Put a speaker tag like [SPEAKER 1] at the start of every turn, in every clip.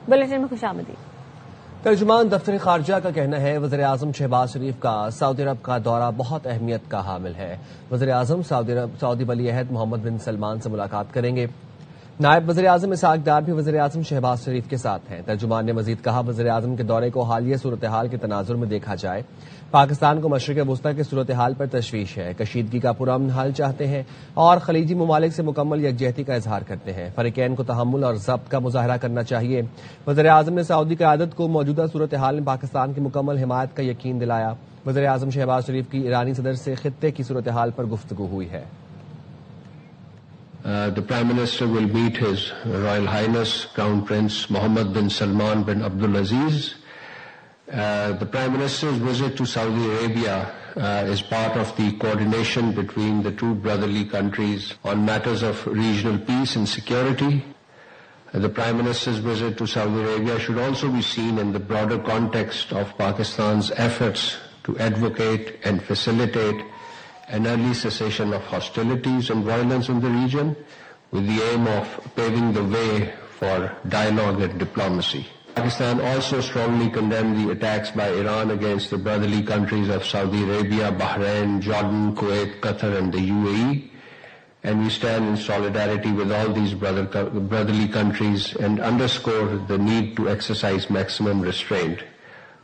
[SPEAKER 1] Bulletin में खुशामदीद।
[SPEAKER 2] तर्जुमान दफ्तर खारजा का कहना है वज़ीर आज़म शहबाज शरीफ का सऊदी अरब का दौरा बहुत अहमियत का हामिल है। वज़ीर आज़म सऊदी वली अहद मोहम्मद बिन सलमान से मुलाकात करेंगे। नायब वज़ीर आज़म इसहाक डार भी वज़ीर आज़म शहबाज शरीफ के साथ हैं। तर्जुमान ने मजीद कहा वज़ीर आज़म के दौरे को हालिया सूरत हाल के तनाजुर में देखा जाए। पाकिस्तान को मशरिक़ वस्ता की सूरत हाल पर तशवीश है, कशीदगी का पुरअमन हल चाहते हैं और खलीजी ममालिक से मुकम्मल यकजहती का इजहार करते हैं। फरीकैन को तहम्मुल और ज़ब्त का मुजाहरा करना चाहिए। वज़ीर आज़म ने सऊदी क़यादत को मौजूदा सूरत हाल में पाकिस्तान की मुकम्मल हिमायत का यकीन दिलाया। वज़ीर आज़म शहबाज शरीफ की ईरानी सदर से खित्ते की सूरत हाल पर गुफ्तगू हुई है।
[SPEAKER 3] The Prime Minister will meet His Royal Highness Crown Prince Mohammed bin Salman bin Abdul Aziz. The Prime Minister's visit to Saudi Arabia is part of the coordination between the two brotherly countries on matters of regional peace and security. The Prime Minister's visit to Saudi Arabia should also be seen in the broader context of Pakistan's efforts to advocate and facilitate an early cessation of hostilities and violence in the region with the aim of paving the way for dialogue and diplomacy. Pakistan also strongly condemned the attacks by Iran against the brotherly countries of Saudi Arabia, Bahrain, Jordan, Kuwait, Qatar and the UAE, and we stand in solidarity with all these brotherly countries and underscore the need to exercise maximum restraint.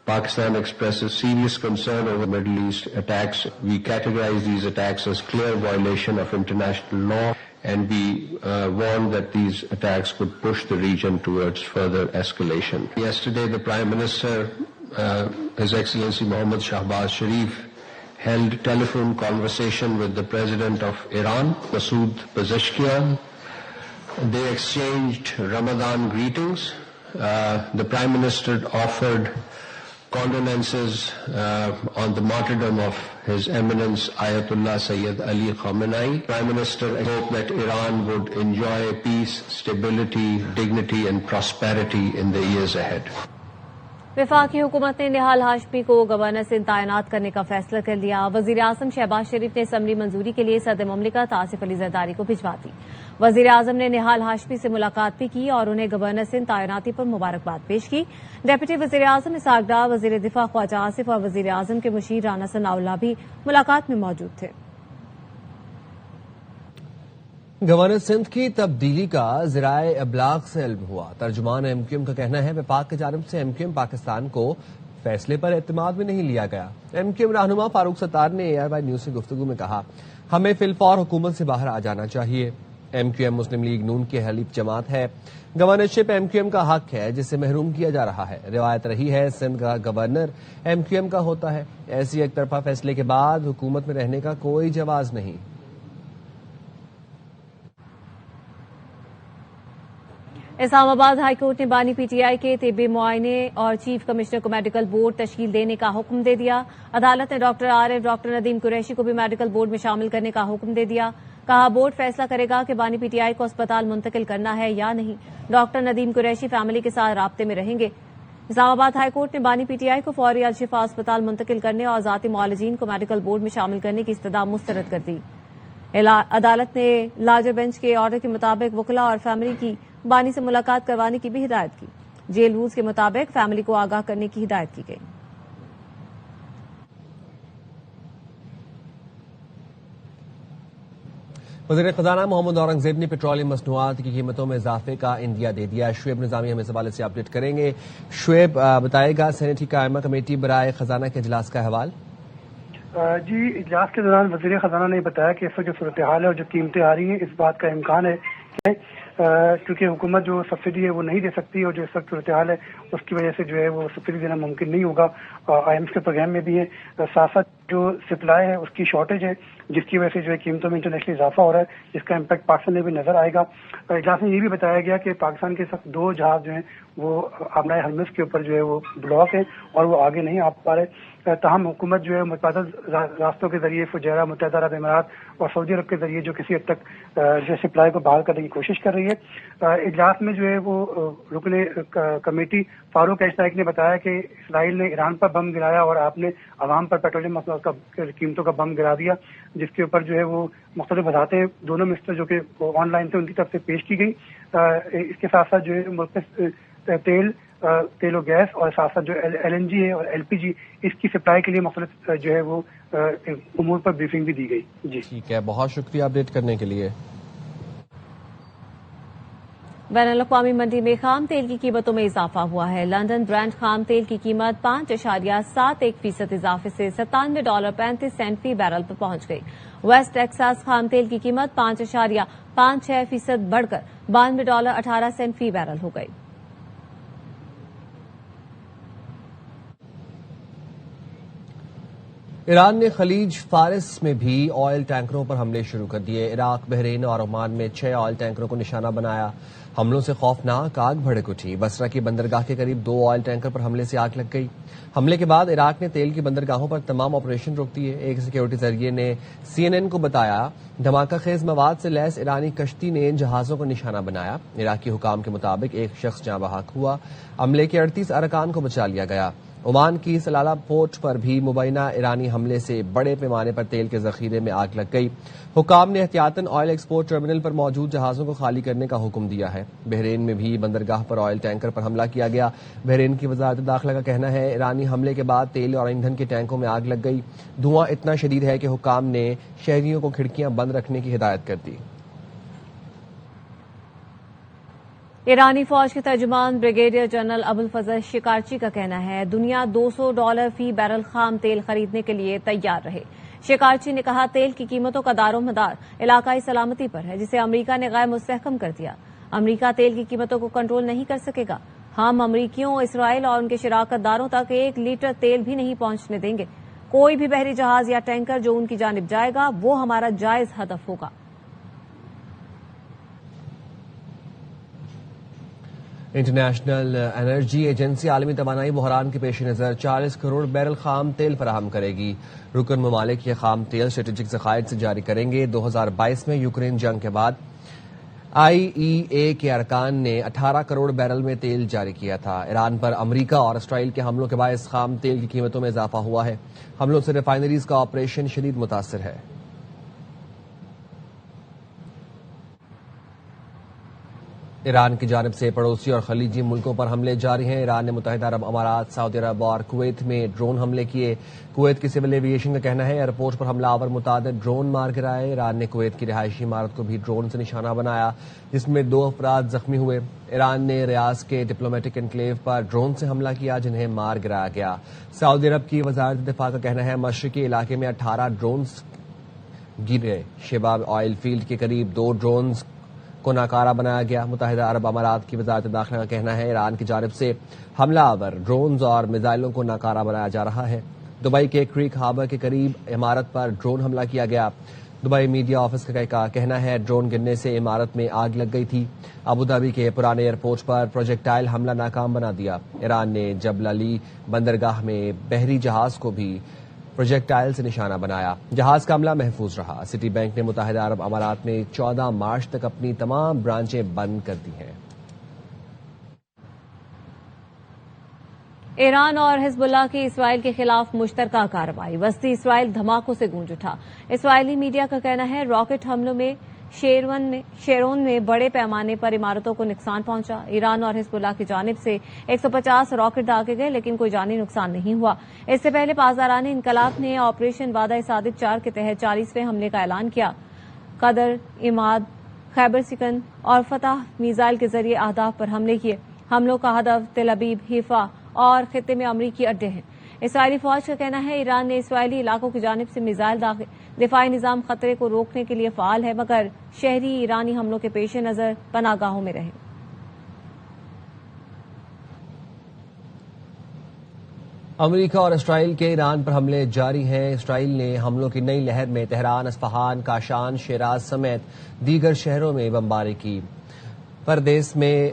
[SPEAKER 3] Pakistan expresses serious concern over Middle East attacks. We categorize these attacks as clear violation of international law, and we warn that these attacks could push the region towards further escalation. Yesterday, the Prime Minister, His Excellency Mohammad Shahbaz Sharif, held telephone conversation with the President of Iran, Masoud Pezeshkian. They exchanged Ramadan greetings. The Prime Minister offered condolences on the martyrdom of His Eminence Ayatollah Sayyid Ali Khamenei. Prime Minister hoped that Iran would enjoy peace, stability, dignity and prosperity in the years ahead.
[SPEAKER 1] वफाकी हुकूमत ने निहाल हाशमी को governor से तैनात करने का फैसला कर लिया। वजीर आजम शहबाज शरीफ ने असम्बली मंजूरी के लिए सदर मुमलिकत आसिफ अली जरदारी को भिजवा दी। वजीर आजम ने निहाल हाशमी से मुलाकात भी की और उन्हें गवर्नर से तैनाती पर मुबारकबाद पेश की। डिप्टी वजीर आजम इसहाक डार, वजीर दिफा ख्वाजा आसिफ और वजीर आजम के मुशीर राना सनाउल्लाह भी मुलाकात में मौजूद थे।
[SPEAKER 2] गवर्नर सिंध की तब्दीली का ज़राए इब्लाग से इल्म हुआ। तर्जुमान एमक्यूएम का कहना है विफाक की जानिब से एमक्यूएम पाकिस्तान को फैसले पर एतमाद में नहीं लिया गया। एमक्यूएम रहनुमा फारूक सत्तार ने ARY न्यूज से गुफ्तगू में कहा हमें फिलफौर हुकूमत से बाहर आ जाना चाहिए। एमक्यूएम मुस्लिम लीग नून की हलीफ जमात है। गवर्नरशिप एमक्यूएम का हक है जिससे महरूम किया जा रहा है। रिवायत रही है सिंध का गवर्नर एमक्यूएम का होता है। ऐसी एक तरफा फैसले के बाद हुकूमत में रहने का कोई जवाज नहीं।
[SPEAKER 1] इस्लामाबाद हाईकोर्ट ने बानी PTI के तिब्बी मुआयने और चीफ कमिश्नर को मेडिकल बोर्ड तश्कील देने का हुक्म दे दिया। अदालत ने डॉक्टर आरिफ, डॉक्टर नदीम कुरैशी को भी मेडिकल बोर्ड में शामिल करने का हुक्म दे दिया। कहा बोर्ड फैसला करेगा कि बानी PTI को अस्पताल मुंतकिल करना है या नहीं। डॉक्टर नदीम कुरैशी फैमिली के साथ राब्ते में रहेंगे। इस्लामाबाद हाईकोर्ट ने बानी PTI को फौरी अल-शिफा अस्पताल मुंतकिल करने और जाती मुआलिजीन को मेडिकल बोर्ड में शामिल करने की इस्तदा मुस्तरद कर दी। अदालत ने लार्जर बेंच के ऑर्डर के मुताबिक वकला और फैमिली की बानी से मुलाकात करवाने की भी हिदायत की। जेल रूल्स के मुताबिक फैमिली को आगाह करने की हिदायत की गई।
[SPEAKER 2] वज़ीर खजाना मोहम्मद औरंगजेब ने पेट्रोलियम मसनूआत की कीमतों में इजाफे का इंदिया दे दिया। शुएब निजामी हमें इस हवाले से अपडेट करेंगे। शुएब बताएगा सेनेटी कायमा कमेटी बराए खजाना के इजलास का अहवाल।
[SPEAKER 4] जी, इजलास के दौरान वज़ीर खजाना ने बताया कि इस वक्त जो सूरत हाल है और जो कीमतें आ रही हैं इस बात का इम्कान है क्योंकि हुकूमत जो सब्सिडी है वो नहीं दे सकती और जो इस वक्त सूरत हाल है उसकी वजह से जो है वो सब्सिडी देना मुमकिन नहीं होगा। IMF के प्रोग्राम में भी है। साथ साथ जो सप्लाई है उसकी शॉर्टेज है जिसकी वजह से जो है कीमतों में इंटरनेशनल इजाफा हो रहा है जिसका इम्पैक्ट पाकिस्तान में भी नजर आएगा। इजलास में ये भी बताया गया कि पाकिस्तान के साथ 2 जहाज जो है वो आबनाए हरमुज़ के ऊपर जो है वो ब्लॉक है और वो आगे नहीं आ पा रहे। तहम हुकूमत जो है मुतअद्दिद रास्तों के जरिए फुजैरा, मुत्तहिदा अरब अमीरात और सऊदी अरब के जरिए जो किसी हद तक जो सप्लाई को बहाल करने की कोशिश कर रही है। इजलास में जो है वो रुकने कमेटी फारूक एशनाइक ने बताया कि इसराइल ने ईरान पर बम गिराया और आपने अवाम पर पेट्रोलियम कीमतों का बम गिरा दिया जिसके ऊपर जो है वो मुख्तलिफ वजाहतें दोनों मिनिस्टर जो कि ऑनलाइन थे उनकी तरफ से पेश की गई। इसके साथ साथ जो है मुल्क تیل و گیس اور ساتھ ساتھ جو LNG ہے اور LPG اس کی سپلائی کے لیے مختلف جو ہے وہ امور پر بریفنگ بھی دی گئی. جی
[SPEAKER 2] ٹھیک ہے، بہت شکریہ اپڈیٹ کرنے کے لیے.
[SPEAKER 1] بین الاقوامی منڈی میں خام تیل کی قیمتوں میں اضافہ ہوا ہے. لندن برینڈ خام تیل کی قیمت 5.71% اضافے سے $97.35 فی بیرل پر پہنچ گئی. ویسٹ ٹیکساس خام تیل کی قیمت 5.56% بڑھ کر $92.18 فی بیرل ہو گئی.
[SPEAKER 2] ایران نے خلیج فارس میں بھی آئل ٹینکروں پر حملے شروع کر دیے. عراق، بحرین اور عمان میں 6 آئل ٹینکروں کو نشانہ بنایا. حملوں سے خوفناک آگ بھڑک اٹھی. بصرہ کی بندرگاہ کے قریب 2 آئل ٹینکر پر حملے سے آگ لگ گئی. حملے کے بعد عراق نے تیل کی بندرگاہوں پر تمام آپریشن روک دیے. ایک سیکیورٹی ذریعے نے CNN کو بتایا دھماکہ خیز مواد سے لیس ایرانی کشتی نے جہازوں کو نشانہ بنایا. عراقی حکام کے مطابق ایک شخص جاں بحق ہوا. عملے کے 38 ارکان کو بچا لیا گیا. عمان کی سلالہ پورٹ پر بھی مبینہ ایرانی حملے سے بڑے پیمانے پر تیل کے ذخیرے میں آگ لگ گئی. حکام نے احتیاطاً آئل ایکسپورٹ ٹرمینل پر موجود جہازوں کو خالی کرنے کا حکم دیا ہے. بحرین میں بھی بندرگاہ پر آئل ٹینکر پر حملہ کیا گیا. بحرین کی وزارت داخلہ کا کہنا ہے ایرانی حملے کے بعد تیل اور ایندھن کے ٹینکوں میں آگ لگ گئی. دھواں اتنا شدید ہے کہ حکام نے شہریوں کو کھڑکیاں بند رکھنے کی ہدایت کر دی.
[SPEAKER 1] ایرانی فوج کے ترجمان بریگیڈیئر جنرل ابوالفضل شکارچی کا کہنا ہے دنیا $200 فی بیرل خام تیل خریدنے کے لیے تیار رہے. شکارچی نے کہا تیل کی قیمتوں کا دار و مدار علاقائی سلامتی پر ہے جسے امریکہ نے غیر مستحکم کر دیا. امریکہ تیل کی قیمتوں کو کنٹرول نہیں کر سکے گا. ہم امریکیوں، اسرائیل اور ان کے شراکت داروں تک 1 لیٹر تیل بھی نہیں پہنچنے دیں گے. کوئی بھی بحری جہاز یا ٹینکر جو ان کی جانب جائے گا وہ ہمارا جائز ہدف ہوگا.
[SPEAKER 2] انٹرنیشنل انرجی ایجنسی عالمی توانائی بحران کے پیش نظر 40 کروڑ بیرل خام تیل فراہم کرے گی. رکن ممالک یہ خام تیل اسٹریٹجک ذخائر سے جاری کریں گے. 2022 میں یوکرین جنگ کے بعد IEA کے ارکان نے 18 کروڑ بیرل میں تیل جاری کیا تھا. ایران پر امریکہ اور اسرائیل کے حملوں کے باعث خام تیل کی قیمتوں میں اضافہ ہوا ہے. حملوں سے ریفائنریز کا آپریشن شدید متاثر ہے. ایران کی جانب سے پڑوسی اور خلیجی ملکوں پر حملے جاری ہیں. ایران نے متحدہ عرب امارات، سعودی عرب اور کویت میں ڈرون حملے کیے. کویت کی سول ایویشن کا کہنا ہے ایئرپورٹ پر حملہ آور متعدد ڈرون مار گرائے. ایران نے کویت کی رہائشی عمارت کو بھی ڈرون سے نشانہ بنایا جس میں 2 افراد زخمی ہوئے. ایران نے ریاض کے ڈپلومیٹک انکلیو پر ڈرون سے حملہ کیا جنہیں مار گرایا گیا. سعودی عرب کی وزارت دفاع کا کہنا ہے مشرقی علاقے میں 18 ڈرونز گرے. شباب آئل فیلڈ کے قریب 2 ڈرونز کو ناکارہ بنایا گیا. متحدہ عرب امارات کی وزارت داخلہ کا کہنا ہے ایران کی جانب سے حملہ آور ڈرونز اور میزائلوں کو ناکارہ بنایا جا رہا ہے. دبئی کے کریک ہاربر کے قریب عمارت پر ڈرون حملہ کیا گیا. دبئی میڈیا آفس کا کہنا ہے ڈرون گرنے سے عمارت میں آگ لگ گئی تھی. ابوظہبی کے پرانے ایئرپورٹ پر پروجیکٹائل حملہ ناکام بنا دیا. ایران نے جبل علی بندرگاہ میں بحری جہاز کو بھی پروجیکٹائل سے نشانہ بنایا. جہاز کا عملہ محفوظ رہا. سٹی بینک نے متحدہ عرب امارات میں 14 مارچ تک اپنی تمام برانچیں بند کر دی ہیں.
[SPEAKER 1] ایران اور حزب اللہ کی اسرائیل کے خلاف مشترکہ کارروائی. وسطی اسرائیل دھماکوں سے گونج اٹھا. اسرائیلی میڈیا کا کہنا ہے راکٹ حملوں میں شیرون میں بڑے پیمانے پر عمارتوں کو نقصان پہنچا. ایران اور حزب اللہ کی جانب سے 150 راکٹ داغے گئے لیکن کوئی جانی نقصان نہیں ہوا. اس سے پہلے پاسداران انقلاب نے آپریشن وعدہ صادق 4 کے تحت 40ویں حملے کا اعلان کیا. قدر، عماد، خیبر سکن اور فتح میزائل کے ذریعے اہداف پر حملے کیے. حملوں کا ہدف تل ابیب، حیفا اور خطے میں امریکی اڈے ہیں. اسرائیلی فوج کا کہنا ہے ایران نے اسرائیلی علاقوں کی جانب سے میزائل داغے. دفاعی نظام خطرے کو روکنے کے لیے فعال ہے مگر شہری ایرانی حملوں کے پیش نظر پناہ گاہوں میں رہے.
[SPEAKER 2] امریکہ اور اسرائیل کے ایران پر حملے جاری ہیں. اسرائیل نے حملوں کی نئی لہر میں تہران، اصفہان، کاشان، شیراز سمیت دیگر شہروں میں بمباری کی. پردیس میں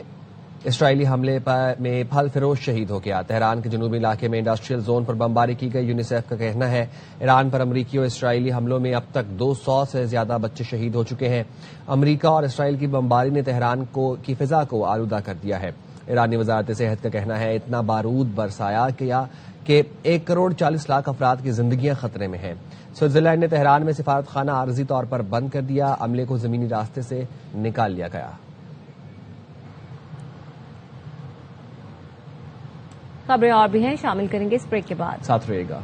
[SPEAKER 2] اسرائیلی حملے میں پھل فروش شہید ہو گیا. تہران کے جنوبی علاقے میں انڈسٹریل زون پر بمباری کی گئی. یونیسیف کا کہنا ہے ایران پر امریکی اور اسرائیلی حملوں میں اب تک 200 سے زیادہ بچے شہید ہو چکے ہیں. امریکہ اور اسرائیل کی بمباری نے تہران کی فضا کو آلودہ کر دیا ہے. ایرانی وزارت صحت کا کہنا ہے اتنا بارود برسایا کہ 1.40 کروڑ افراد کی زندگیاں خطرے میں ہیں. سوئٹزرلینڈ نے تہران میں سفارت خانہ عارضی طور پر بند کر دیا. عملے کو زمینی راستے سے نکال لیا گیا.
[SPEAKER 1] खबरें और भी हैं, शामिल करेंगे इस ब्रेक के बाद।
[SPEAKER 2] साथ रहेगा।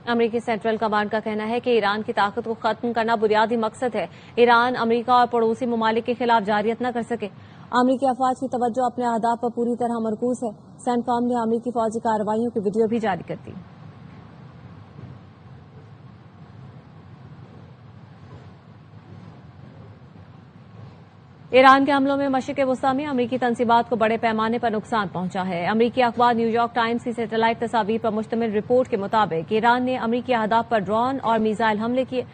[SPEAKER 1] अमेरिकी सेंट्रल कमांड का कहना है कि ईरान की ताकत को खत्म करना बुनियादी मकसद है। ईरान अमेरिका और पड़ोसी ममालिक के खिलाफ जारियत न कर सके। अमेरिकी अफवाज की तवज्जो अपने अहदाफ पर पूरी तरह मरकूज है। सेंटकॉम ने अमेरिकी फौजी कार्रवाइयों की वीडियो भी जारी कर दी। ईरान के हमलों में मशरिक़ वस्ता में अमेरिकी तंसीबात को बड़े पैमाने पर नुकसान पहुंचा है। अमेरिकी अखबार न्यूयॉर्क टाइम्स की सैटेलाइट तस्वीर पर मुश्तमिल रिपोर्ट के मुताबिक ईरान ने अमेरिकी अहदाफ पर ड्रोन और मिसाइल हमले किए।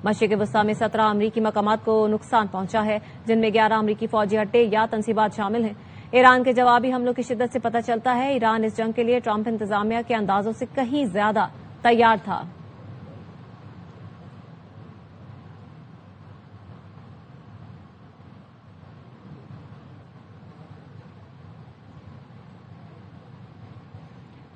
[SPEAKER 1] मशरिक़ वस्ता में 17 अमेरिकी मकामात को नुकसान पहुंचा है, जिनमें 11 अमेरिकी फौजी अड्डे या तंसीबात शामिल हैं। ईरान के जवाबी हमलों की शिद्दत से पता चलता है ईरान इस जंग के लिए ट्रंप इंतजामिया के अंदाजों से कहीं ज्यादा तैयार था।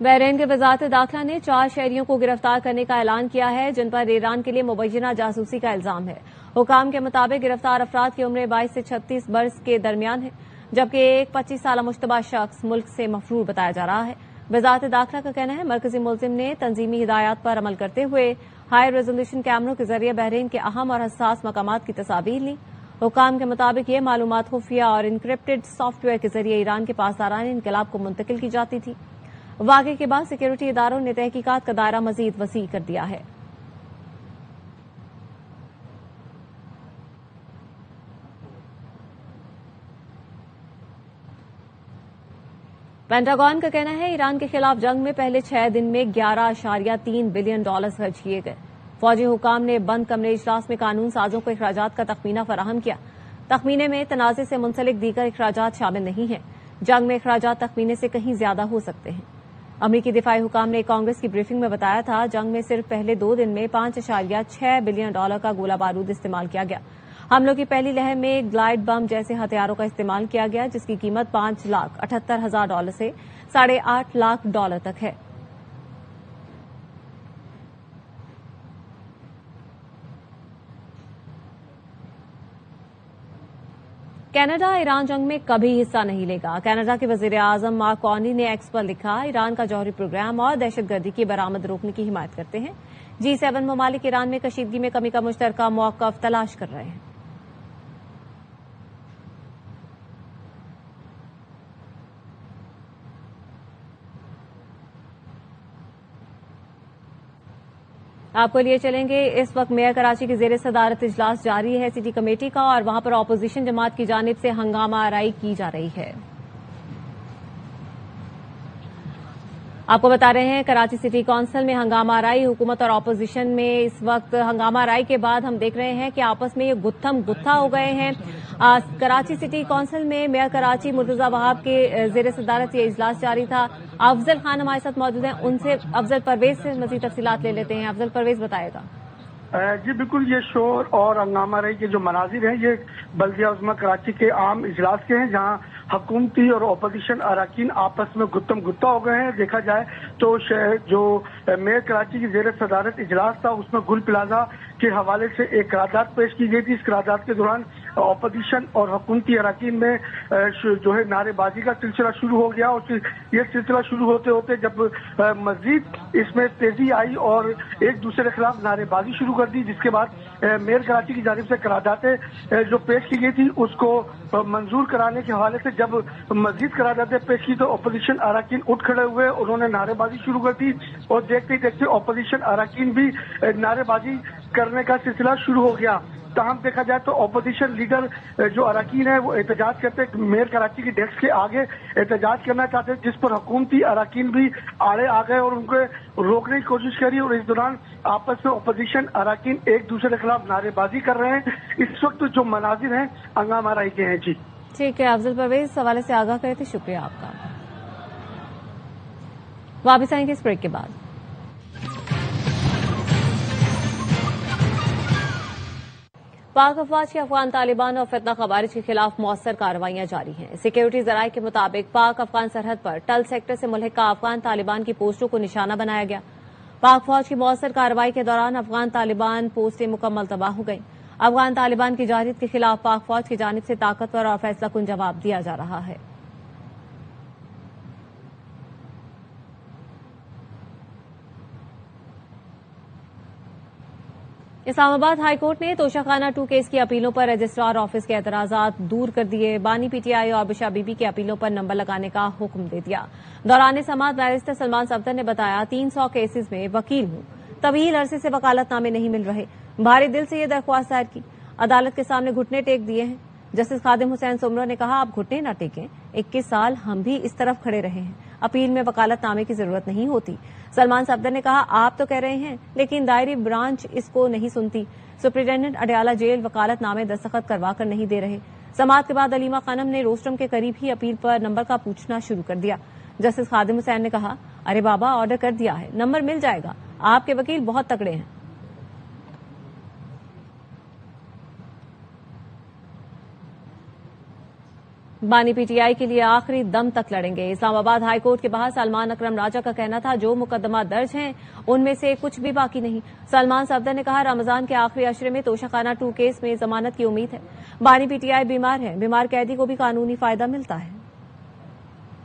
[SPEAKER 1] बहरीन के वजारत दाखिला ने 4 शहरियों को गिरफ्तार करने का ऐलान किया है, जिन पर ईरान के लिए मुबैना जासूसी का इल्जाम है। हुकाम के मुताबिक गिरफ्तार अफराद की उम्र 22 से 36 बरस के दरमियान है, जबकि एक 25 साल मुश्तबा शख्स मुल्क से मफरूर बताया जा रहा है। वजारत दाखिला का कहना है मरकजी मुल्जिम ने तंजीमी हिदायत पर अमल करते हुए हाई रेजोल्यूशन कैमरों के जरिए बहरीन के अहम और हसास मकामात की तस्वीर ली। हुकाम के मुताबिक ये मालूमात खुफिया और इनक्रिप्टेड सॉफ्टवेयर के जरिए ईरान के पासदारान इनकलाब को मुंतकिल की जाती थी। वाक़े के बाद सिक्योरिटी इदारों ने तहकीकात का दायरा मजीद वसी कर दिया है। पेंटागन का कहना है ईरान के खिलाफ जंग में पहले 6 दिन में $11.3 बिलियन खर्च किए गए। फौजी हुकाम ने बंद कमरे इजलास में कानून साजों को अखराजात का तखमीना फराहम किया। तखमीने में तनाज़े से मुंसलिक दीगर अखराजात शामिल नहीं हैं। जंग में अखराजात तखमीने से कहीं ज्यादा हो सकते हैं। अमरीकी दिफाई हुकाम ने कांग्रेस की ब्रीफिंग में बताया था जंग में सिर्फ पहले 2 दिन में $5.6 बिलियन का गोला बारूद इस्तेमाल किया गया। हमलों की पहली लहर में ग्लाइड बम जैसे हथियारों का इस्तेमाल किया गया, जिसकी कीमत $5,78,000 से $8.5 लाख तक है। कनाडा ईरान जंग में कभी हिस्सा नहीं लेगा। कनाडा के वजीर आजम मार्क कार्नी ने एक्स पर लिखा, ईरान का जौहरी प्रोग्राम और दहशतगर्दी की बरामद रोकने की हिमायत करते हैं। G7 ममालिक ईरान में कशीदगी में कमी का मुश्तरका मौक़िफ़ तलाश कर रहे हैं। आपको लिए चलेंगे, इस वक्त मेयर कराची की जेर सदारत इजलास जारी है सिटी कमेटी का, और वहां पर अपोजिशन जमात की जानिब से हंगामा आराई की जा रही है। आपको बता रहे हैं कराची सिटी काउंसिल में हंगामा आराई, हुकूमत और अपोजिशन में इस वक्त हंगामा आराई के बाद हम देख रहे हैं कि आपस में ये गुत्थम गुत्था हो गए हैं। कराची सिटी काउंसिल में मेयर कराची मुर्तजा वहाब के जेर सदारत ये इजलास जारी था। अफजल खान हमारे साथ मौजूद हैं, उनसे अफजल परवेज से मजीद तफसीलात ले लेते हैं। अफजल परवेज बताएगा।
[SPEAKER 4] जी बिल्कुल, ये शोर और हंगामा रही के जो मनाजिर हैं ये बल्दिया उज़्मा कराची के आम इजलास के हैं, जहां हुकूमती और अपोजिशन अरकान आपस में गुत्तम गुत्ता हो गए हैं। देखा जाए तो जो मेयर कराची की जेर सदारत इजलास था उसमें गुल प्लाजा के हवाले से एक करारदाद पेश की गई थी। इस करारदाद के दौरान अपोजिशन और हुकूमती अरकान में जो है नारेबाजी का सिलसिला शुरू हो गया, और ये सिलसिला शुरू होते होते जब मजीद इसमें तेजी आई और एक दूसरे के खिलाफ नारेबाजी शुरू कर दी, जिसके बाद मेयर कराची की जानिब से करारदादें जो पेश की गई थी उसको मंजूर कराने के हवाले से जब मजीद करारदादें पेश की तो अपोजिशन अरकान उठ खड़े हुए, उन्होंने नारेबाजी शुरू कर दी, और देखते देखते अपोजिशन अरकान भी नारेबाजी करने का सिलसिला शुरू हो गया। तमाम देखा जाए तो अपोजिशन लीडर जो अरकान है वो एहतजाज करते मेयर कराची की डेस्क के आगे एहतजाज करना चाहते, जिस पर हुकूमती अरकान भी आड़े आ गए और उनको रोकने की कोशिश करी, और इस दौरान आपस में अपोजिशन अरकान एक दूसरे के खिलाफ नारेबाजी कर रहे हैं। इस वक्त जो मनाजिर हैं हंगामा आराई के हैं। जी
[SPEAKER 1] ठीक है, अफजल परवेज इस हवाले से आगाह करे थे, शुक्रिया आपका। वापस आएंगे इस ब्रेक के बाद। पाक अफवाज की अफगान तालिबान और फितना खवारिज के खिलाफ मौसर कार्रवाइयां जारी हैं। सिक्योरिटी जराये के मुताबिक पाक अफगान सरहद पर टल सेक्टर से मुल्हिका अफगान तालिबान की पोस्टों को निशाना बनाया गया। पाक फौज की मौसर कार्रवाई के दौरान अफगान तालिबान पोस्टें मुकम्मल तबाह हो गईं। अफगान तालिबान की जारियत के खिलाफ पाक फौज की जानिब से ताकतवर और फैसला कुन जवाब दिया जा रहा है। इस्लामाबाद हाईकोर्ट ने तोशाखाना 2 केस की अपीलों पर रजिस्ट्रार ऑफिस के एतराजात दूर कर दिए। बानी पीटीआई और बिशा बीबी की अपीलों पर नंबर लगाने का हुक्म दे दिया। दौरान समाअत बैरिस्टर सलमान सफदर ने बताया, 300 केसेस में वकील हूं, तवील अरसे से वकालतनामे नहीं मिल रहे, भारी दिल से ये दरख्वास्त दायर की, अदालत के सामने घुटने टेक दिए हैं। जस्टिस खादिम हुसैन सुमरो ने कहा, आप घुटने न टेकें, 21 साल हम भी इस तरफ खड़े रहे हैं, अपील में वकालतनामे की जरूरत नहीं होती। सलमान सफदर ने कहा, आप तो कह रहे हैं लेकिन दायरी ब्रांच इसको नहीं सुनती। सुप्रिंटेंडेंट अडयाला जेल वकालतनामे दस्तखत करवा कर नहीं दे रहे। समाअत के बाद अलीमा खानम ने रोस्टरम के करीब ही अपील पर नंबर का पूछना शुरू कर दिया। जस्टिस खादिम हुसैन ने कहा, अरे बाबा, ऑर्डर कर दिया है, नंबर मिल जाएगा, आपके वकील बहुत तगड़े हैं। बानी पीटीआई के लिए आखिरी दम तक लड़ेंगे। इस्लामाबाद हाईकोर्ट के बाहर सलमान अकरम राजा का कहना था, जो मुकदमा दर्ज हैं उनमें से कुछ भी बाकी नहीं। सलमान सफदर ने कहा, रमजान के आखिरी अशरे में तोशाखाना 2 केस में जमानत की उम्मीद है। बानी पीटीआई बीमार है, बीमार कैदी को भी कानूनी फायदा मिलता है।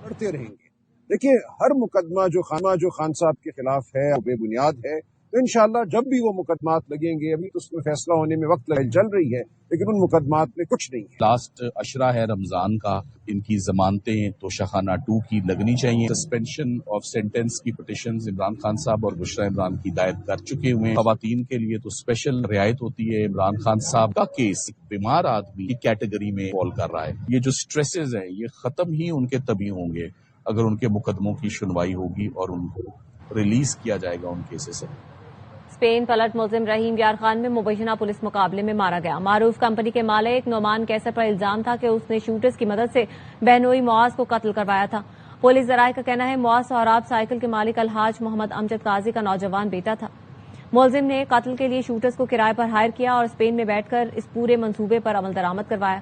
[SPEAKER 5] लड़ते रहेंगे। देखिए, हर मुकदमा जो खान साहब के खिलाफ है वो बेबुनियाद है, तो इंशाअल्लाह जब भी वो मुकदमात लगेंगे, अभी तो उसमें फैसला होने में वक्त चल रही है, लेकिन उन मुकदमात में कुछ नहीं है।
[SPEAKER 6] लास्ट अशरा है रमजान का, इनकी जमानतें तोशाखाना 2 की लगनी चाहिए। सस्पेंशन ऑफ सेंटेंस की पिटिशंस इमरान खान साहब और बुशरा इमरान की दायर कर चुके हुए हैं। खवातीन के लिए तो स्पेशल रियायत होती है। इमरान खान साहब का केस बीमार आदमी की कैटेगरी में फॉल कर रहा है। ये जो स्ट्रेसेस हैं ये खत्म ही उनके तभी होंगे अगर उनके मुकदमों की सुनवाई होगी और उनको रिलीज किया जाएगा उन केसेस से।
[SPEAKER 1] स्पेन पलट मुलजिम रहीम यार खान में मुबैना पुलिस मुकाबले में मारा गया। मारूफ कंपनी के मालिक नोमान कैसर पर इल्जाम था कि उसने शूटर्स की मदद से बहनोई मुआज को कत्ल करवाया था। पुलिस जराये का कहना है, मुआज सोहराब साइकिल के मालिक अलहाज मोहम्मद अमजद काजी का नौजवान बेटा था। मुलजिम ने कत्ल के लिए शूटर्स को किराए पर हायर किया और स्पेन में बैठकर इस पूरे मंसूबे पर अमल दरामद करवाया।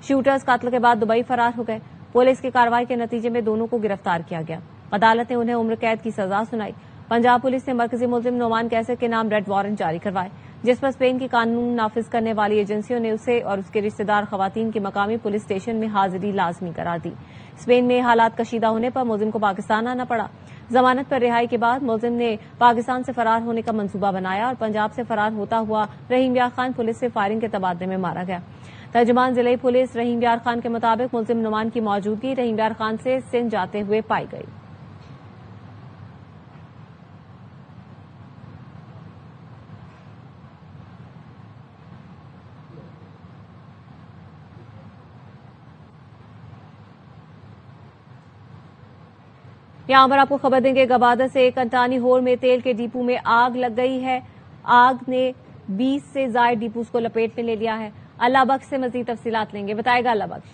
[SPEAKER 1] शूटर्स कत्ल के बाद दुबई फरार हो गए। पुलिस की कार्रवाई के नतीजे में दोनों को गिरफ्तार किया गया। अदालत ने उन्हें उम्र कैद की सजा सुनाई। पंजाब पुलिस ने मरकजी मुलजिम नोमान कैसर के नाम रेड वारंट जारी करवाए, जिस पर स्पेन की कानून नाफिज करने वाली एजेंसियों ने उसे और उसके रिश्तेदार खवातीन की मकामी पुलिस स्टेशन में हाजिरी लाजमी करार दी। स्पेन में हालात कशीदा होने पर मुलजिम को पाकिस्तान आना पड़ा। जमानत पर रिहाई के बाद मुलजिम ने पाकिस्तान से फरार होने का मंसूबा बनाया और पंजाब से फरार होता हुआ रहीम यार खान पुलिस से फायरिंग के तबादले में मारा गया। तर्जुमान जिले पुलिस रहीम यार खान के मुताबिक मुलजिम नोमान की मौजूदगी रहीम यार खान से सिंध जाते हुए पाई गई। यहां पर आपको खबर देंगे, गवादर से कंटानी होर में तेल के डिपो में आग लग गई है। आग ने 20 से ज्यादा डिपोस को लपेट में ले लिया है। अल्लाह बख्श से मजीद तफसीलात लेंगे, बताएगा अल्लाह बख्श।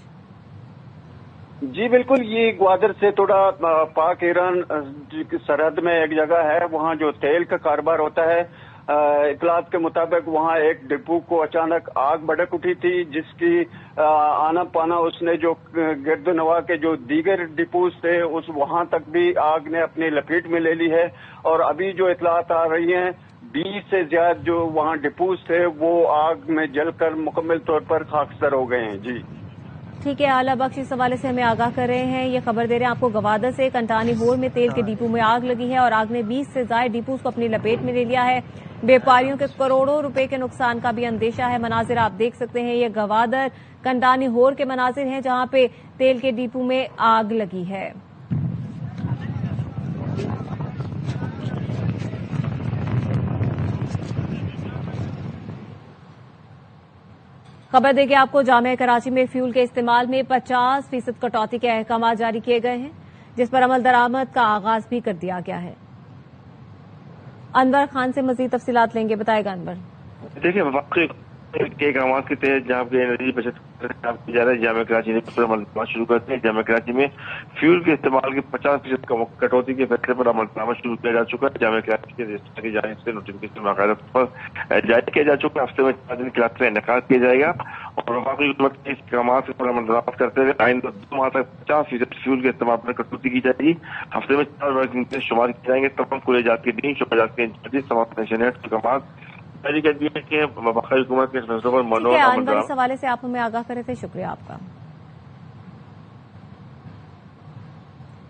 [SPEAKER 7] जी बिल्कुल, ये ग्वादर से थोड़ा पाक ईरान सरहद में एक जगह है, वहाँ जो तेल का कारोबार होता है। इतलात के मुताबिक वहाँ एक डिपो को अचानक आग भड़क उठी थी, जिसकी आना पाना उसने जो गिरदनवा के जो दीगर डिपोस थे उस वहाँ तक भी आग ने अपनी लपेट में ले ली है। और अभी जो इतलात आ रही हैं, 20 से ज्यादा जो वहाँ डिपोस थे वो आग में जलकर मुकम्मल तौर पर खाकसर हो गए हैं। जी
[SPEAKER 1] ठीक है, आला बख्श इस हवाले से हमें आगाह कर रहे हैं। ये खबर दे रहे हैं आपको, गवादर से कंटानी होर में तेल के डिपो में आग लगी है और आग ने 20 से ज्यादा डिपोस को अपनी लपेट में ले लिया है। व्यापारियों के करोड़ों रुपए के नुकसान का भी अंदेशा है। मनाजिर आप देख सकते हैं, ये गवादर कंटानी होर के मनाजिर हैं जहां पे तेल के डिपो में आग लगी है। खबर देंगे आपको, जामिया कराची में फ्यूल के इस्तेमाल में 50% कटौती के अहकाम जारी किए गए हैं, जिस पर अमल दरामद का आगाज भी कर दिया गया है। अनवर खान से मजीद तफसीलात लेंगे, बताएगा अनवर।
[SPEAKER 8] देखिए, के अहकाम के तहत जहाँ पे एनर्जी बचत की जा रही है, जामिया कराची ने अमल शुरू करते हैं। जामिया कराची में फ्यूल के इस्तेमाल की 50% कटौती के फैसले पर अमल शुरू किया जा चुका है। जामिया कराची के रजिस्ट्रार की जानिब से नोटिफिकेशन बाकायदा पर जारी किया जा चुका है। हफ्ते में 4 दिन क्लास का इनेकाद किया जाएगा और वफाकी हुकूमत के अहकाम से अमल दरामद करते हुए आइंदा 2 माह तक 50% फ्यूल के इस्तेमाल पर कटौती की जाएगी। हफ्ते में 4 वर्किंग डे शुमार किए जाएंगे। तमाम कुलेजात के दिन शुमाजात के इंचार्ज तमाम पेंशनर्स के अहकाम जारी कर दिए कि वफाकी हुकूमत के फैसलों पर मनोर
[SPEAKER 1] अनवर, इस हवाले से आप हमें आगाह करे थे, शुक्रिया आपका।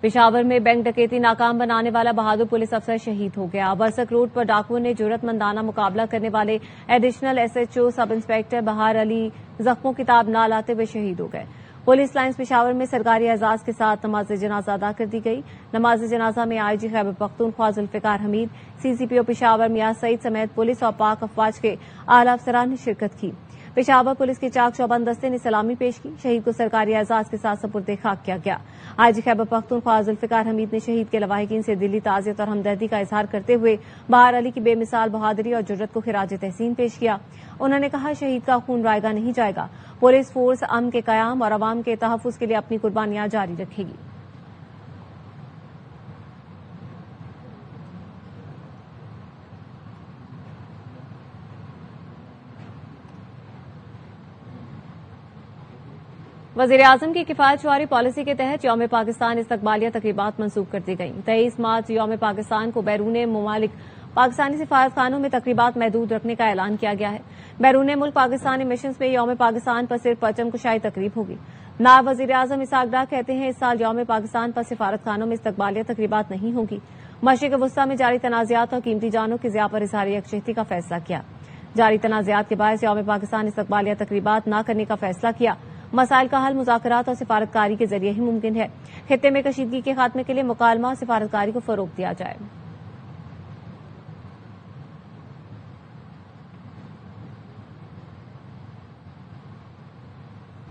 [SPEAKER 1] पेशावर में बैंक डकैती नाकाम बनाने वाला बहादुर पुलिस अफसर शहीद हो गया। बरसक रोड पर डाकुओं ने जुर्रतमंदाना मुकाबला करने वाले एडिशनल एसएचओ सब इंस्पेक्टर बहार अली जख्मों की ताब ना लाते हुए शहीद हो गए। पुलिस लाइन्स पेशावर में सरकारी एजाज के साथ नमाज जनाजा अदा कर दी गई। नमाज जनाजा में आईजी खैबर पख्तूनख्वा जुल्फिकार हमीद, सीसीपीओ पेशावर मियां सईद समेत पुलिस और पाक अफवाज के आला अफसरान ने शिरकत की। पेशावर पुलिस के चाक चौबंद दस्ते ने सलामी पेश की। शहीद को सरकारी एजाज के साथ सुपुर्द खाक किया गया। आईजी खैबर पख्तूनख्वा जुल्फिकार हमीद ने शहीद के लवाहिकीन से दिली ताज़ियत और हमदर्दी का इजहार करते हुए बहार अली की बेमिसाल बहादुरी और जुर्रत को खिराज तहसीन पेश किया। उन्होंने कहा, शहीद का खून रायगा नहीं जाएगा। पुलिस फोर्स अमन के कयाम और अवाम के तहफ्फुज के लिए अपनी कुर्बानियां जारी रखेगी। वज़ीर-ए-आज़म की किफायतशुमारी पॉलिसी के तहत यौम पाकिस्तान इस्तकबालिया तकरीबात मंसूख कर दी गईं। 23 मार्च यौम पाकिस्तान को बैरून ममालिक पाकिस्तानी सिफारतखानों में तकरीबात महदूद रखने का ऐलान किया गया है। बैरून मुल्क पाकिस्तानी मिशंस में यौम पाकिस्तान पर सिर्फ परचम कुशाई तकरीब होगी। नायब वज़ीर-ए-आज़म इसहाक डार कहते हैं, इस साल यौम पाकिस्तान पर सिफारतखानों में इस्तकबालिया तकरीबात नहीं होगी। मशरिक़ वुस्ता में जारी तनाज़ात और कीमती जानों की ज़िया पर इज़हार यकजहती का फैसला किया। जारी तनाज़ात के बायस यौम पाकिस्तान इस्तकबालिया तकरीबात न करने का फैसला किया। मसाइल का हल मुज़ाकरात और सिफारतकारी के जरिए ही मुमकिन है। खित्ते में कशीदगी के खात्मे के लिए मुकालमा और सिफारतकारी को फरोग दिया जाए।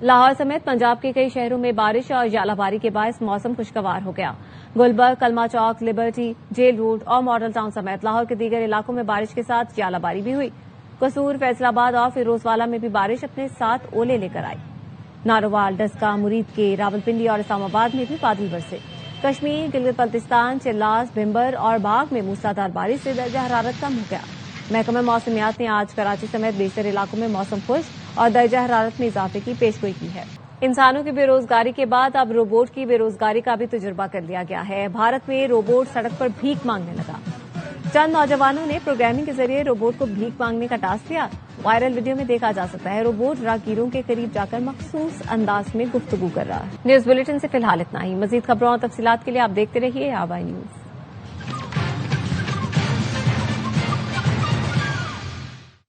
[SPEAKER 1] लाहौर समेत पंजाब के कई शहरों में बारिश और जालाबारी के बायस मौसम खुशगवार हो गया। गुलबर्ग, कलमा चौक, लिबर्टी, जेल रोड और मॉडल टाउन समेत लाहौर के दीगर इलाकों में बारिश के साथ जालाबारी भी हुई। कसूर, फैसलाबाद और फिरोजवाला में भी बारिश अपने साथ ओले लेकर आई। नारोवाल, डस्का, मुरीद के, रावलपिंडी और इस्लामाबाद में भी बादल बरसे। कश्मीर, गिलगित बल्तिस्तान, चिल्लास, भिम्बर और बाग में मूसलाधार बारिश से दर्जा हरारत कम हो गया। महकमा मौसमियात ने आज कराची समेत बेशतर इलाकों में मौसम खुश्क और दर्जा हरारत में इजाफे की पेशगोई की है। इंसानों की बेरोजगारी के बाद अब रोबोट की बेरोजगारी का भी तजुर्बा कर लिया गया है। भारत में रोबोट सड़क पर भीख मांगने लगा। चंद नौजवानों ने प्रोग्रामिंग के जरिए रोबोट को भीख मांगने का टास्क दिया। वायरल वीडियो में देखा जा सकता है रोबोट राहगीरों के करीब जाकर मखसूस अंदाज में गुफ्तगू कर रहा है। न्यूज बुलेटिन से फिलहाल इतना ही। मजीद खबरों और तफसीलात के लिए आप देखते रहिए आवाज़ न्यूज।